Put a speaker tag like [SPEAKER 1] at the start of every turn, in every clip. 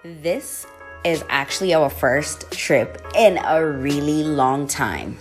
[SPEAKER 1] This is actually our first trip in a really long time.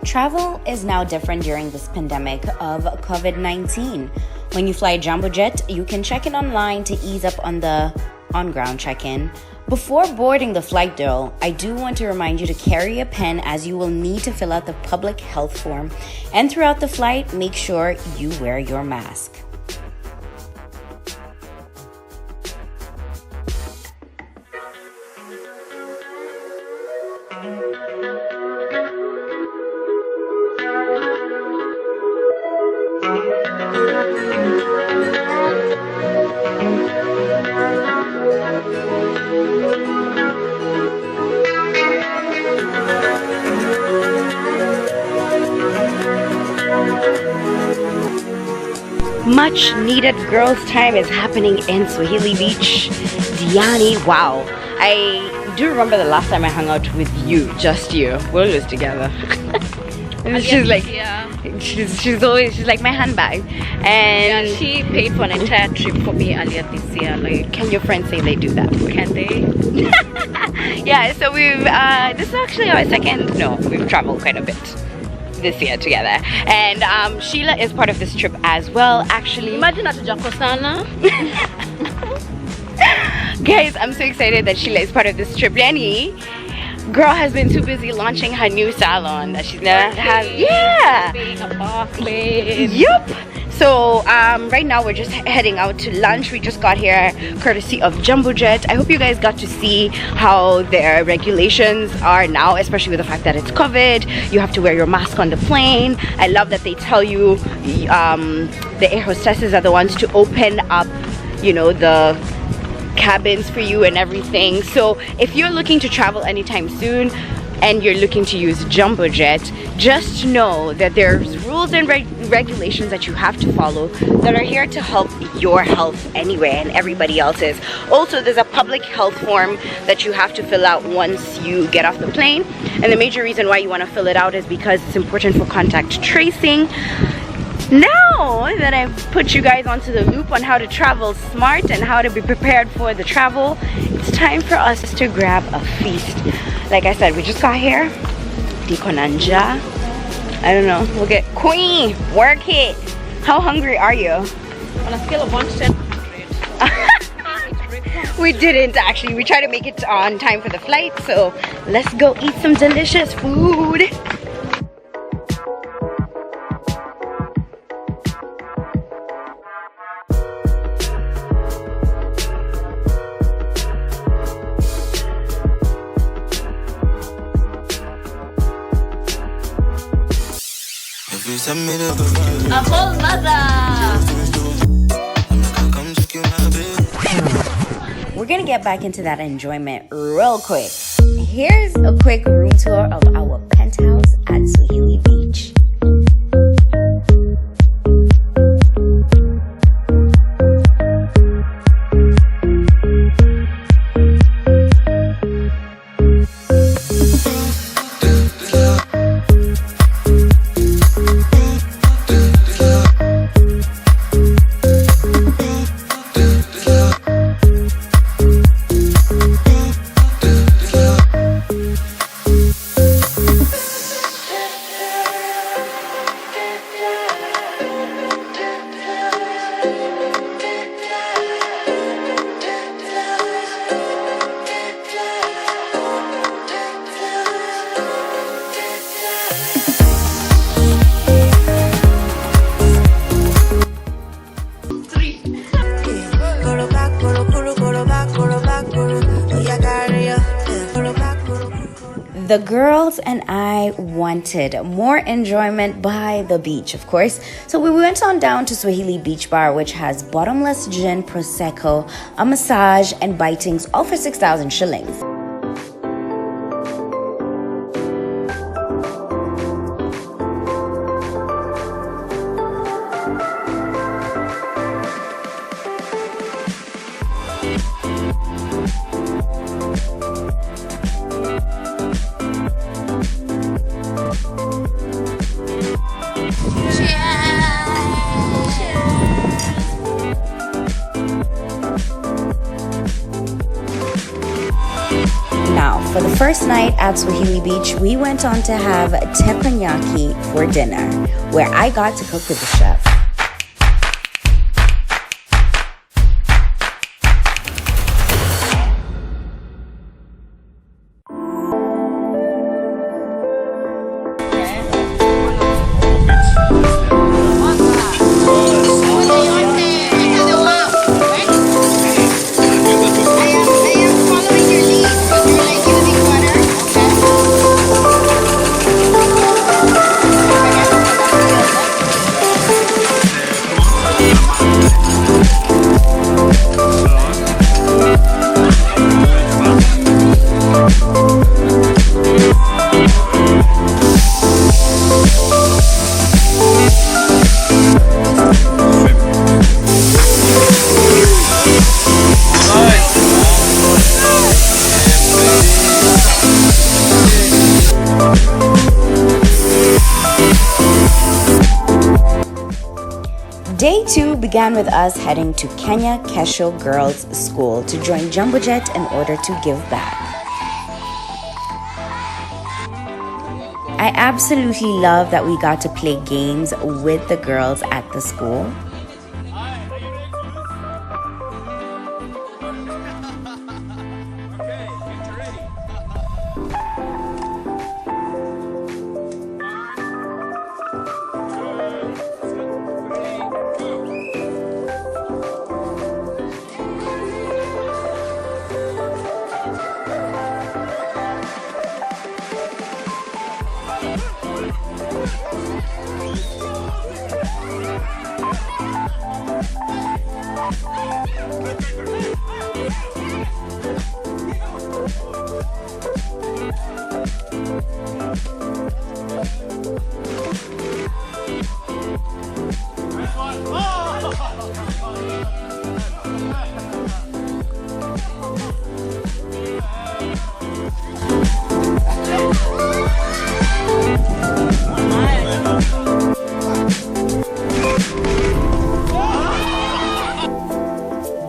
[SPEAKER 1] Travel is now different during this pandemic of COVID-19. When you fly jumbo jet, you can check in online to ease up on the on-ground check-in. Before boarding the flight though, I do want to remind you to carry a pen as you will need to fill out the public health form. And throughout the flight, make sure you wear your mask. Much needed girls' time is happening in Swahili Beach. Diani, wow. I do remember the last time I hung out with you, just you. We're always together. She's like, she's like my handbag. And
[SPEAKER 2] yeah, she paid for an entire trip for me earlier this year. Like,
[SPEAKER 1] can your friends say they do that?
[SPEAKER 2] Can they?
[SPEAKER 1] Yeah, so we've, this is actually our second, no, we've traveled quite a bit this year together, and Sheila is part of this trip as well. Actually,
[SPEAKER 2] imagine at Jakosana.
[SPEAKER 1] Guys, I'm so excited that Sheila is part of this trip. Diani, girl has been too busy launching her new salon that she's never had. Yeah.
[SPEAKER 2] Being a boss babe.
[SPEAKER 1] Yup. So right now we're just heading out to lunch. We just got here courtesy of Jumbo Jet. I hope you guys got to see how their regulations are now, especially with the fact that it's COVID. You have to wear your mask on the plane. I love that they tell you the air hostesses are the ones to open up, you know, the cabins for you and everything. So if you're looking to travel anytime soon and you're looking to use Jumbo Jet, just know that there's rules and regulations that you have to follow that are here to help your health anyway and everybody else's. Also, there's a public health form that you have to fill out once you get off the plane, and the major reason why you want to fill it out is because it's important for contact tracing. Now that I've put you guys onto the loop on how to travel smart and how to be prepared for the travel, it's time for us to grab a feast. Like I said, we just got here. Dikonanja. I don't know. We'll get Queen. Work it. How hungry are you?
[SPEAKER 2] On a scale of 1 to 10.
[SPEAKER 1] We didn't actually. We tried to make it on time for the flight. So let's go eat some delicious food.
[SPEAKER 2] A whole mother.
[SPEAKER 1] We're gonna get back into that enjoyment real quick. Here's a quick room tour of our penthouse at Swahili Beach. The girls and I wanted more enjoyment by the beach, of course. So we went on down to Swahili Beach Bar, which has bottomless gin, Prosecco, a massage, and bitings, all for 6,000 shillings. Now, for the first night at Swahili Beach, we went on to have teppanyaki for dinner, where I got to cook with the chef. Day 2 began with us heading to Kenya Kesho Girls School to join Jumbo Jet in order to give back. I absolutely love that we got to play games with the girls at the school.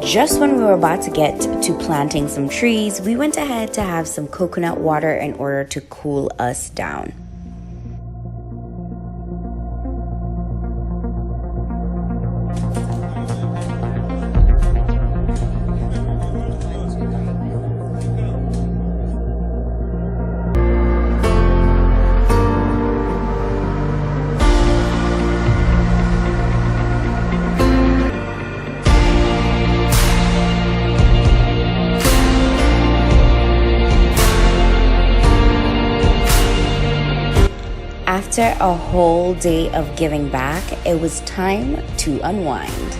[SPEAKER 1] Just when we were about to get to planting some trees, we went ahead to have some coconut water in order to cool us down. After a whole day of giving back, it was time to unwind.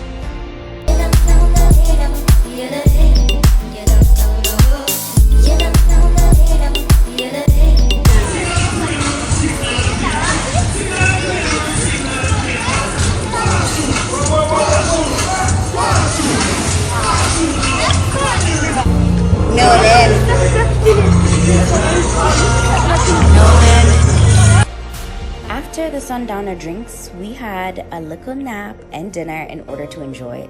[SPEAKER 1] After the sundowner drinks, we had a little nap and dinner in order to enjoy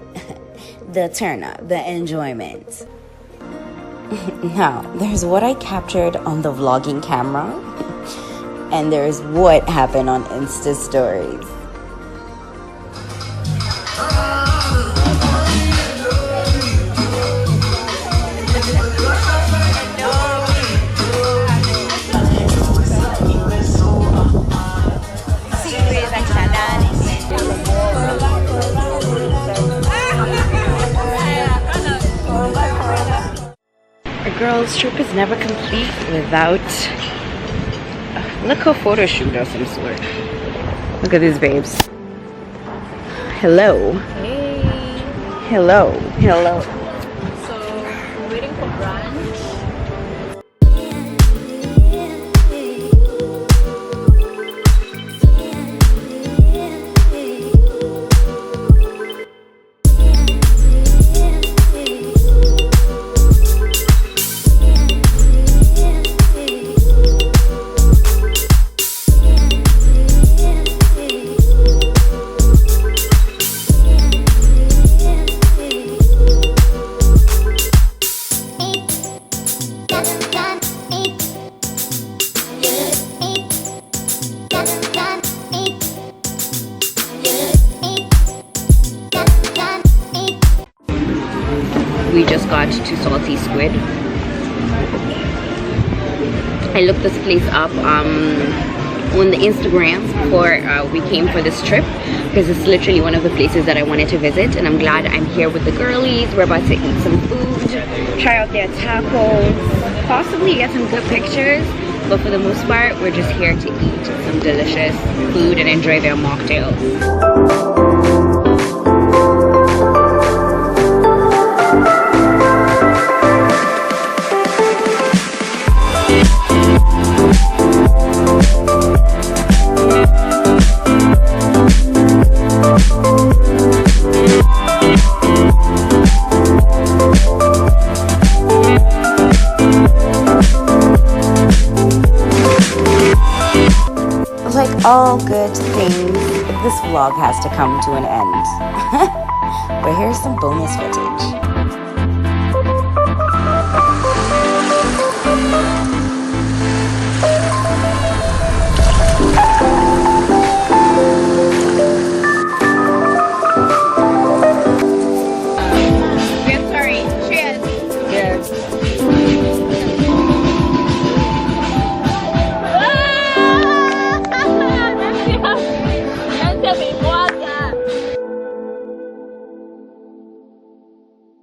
[SPEAKER 1] the turn up, the enjoyment. Now, there's what I captured on the vlogging camera, and there's what happened on Insta stories. A girl's trip is never complete without Like a photo shoot of some sort. Look at these babes. Hello.
[SPEAKER 2] Hey.
[SPEAKER 1] Hello. Hello.
[SPEAKER 2] So, we're waiting for brunch.
[SPEAKER 1] We just got to Salty Squid. I looked this place up on the Instagrams before we came for this trip, because it's literally one of the places that I wanted to visit, and I'm glad I'm here with the girlies. We're about to eat some food, try out their tacos, possibly get some good pictures, but for the most part we're just here to eat some delicious food and enjoy their mocktails. Like all good things, this vlog has to come to an end. But here's some bonus footage.